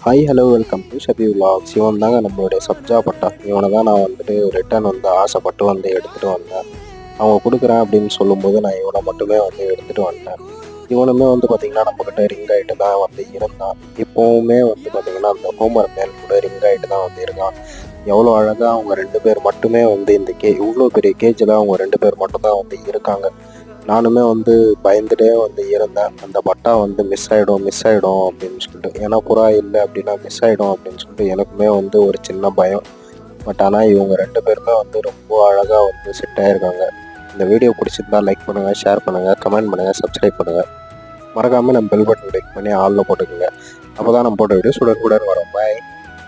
Hi hello welcome to Shafi vlogs. இவன் தாங்க நம்மளுடைய சப்ஜா பட்டா. இவனை தான் நான் வந்துட்டு ரிட்டர்ன் ஆசைப்பட்டு எடுத்துகிட்டு வந்தேன். அவங்க கொடுக்குறேன் அப்படின்னு சொல்லும்போது நான் இவனை மட்டுமே எடுத்துகிட்டு வந்தேன். இவனுமே பார்த்திங்கன்னா நம்மக்கிட்ட ரிங் ஆகிட்டு தான் இருந்தான். இப்போவுமே பார்த்திங்கன்னா அந்த ஹோம்ஒர்க் மேல் கூட ரிங் ஆகிட்டு தான் இருக்கான். எவ்வளோ அழகாக அவங்க 2 பேர் மட்டுமே இந்த இவ்வளோ பெரிய கேஜில் அவங்க 2 பேர் மட்டும் தான் இருக்காங்க. நானுமே பயந்துட்டே இருந்தேன். அந்த பட்டா மிஸ் ஆகிடும் அப்படின்னு சொல்லிட்டு. ஏன்னா புறா இல்லை அப்படின்னா மிஸ் ஆகிடும் அப்படின்னு சொல்லிட்டு எனக்குமே ஒரு சின்ன பயம். பட் ஆனால் இவங்க 2 பேருமே ரொம்ப அழகாக செட் ஆகிருக்காங்க. இந்த வீடியோ பிடிச்சிருந்தா லைக் பண்ணுங்கள், ஷேர் பண்ணுங்கள், கமெண்ட் பண்ணுங்கள், சப்ஸ்கிரைப் பண்ணுங்கள். மறக்காமல் நம்ம பெல் பட்டன் கிளிக் பண்ணி ஆளில் போட்டுக்கோங்க. அப்போ தான் நம்ம போட்ட வீடியோஸ் உடனுக்குடன் வரும். பாய்.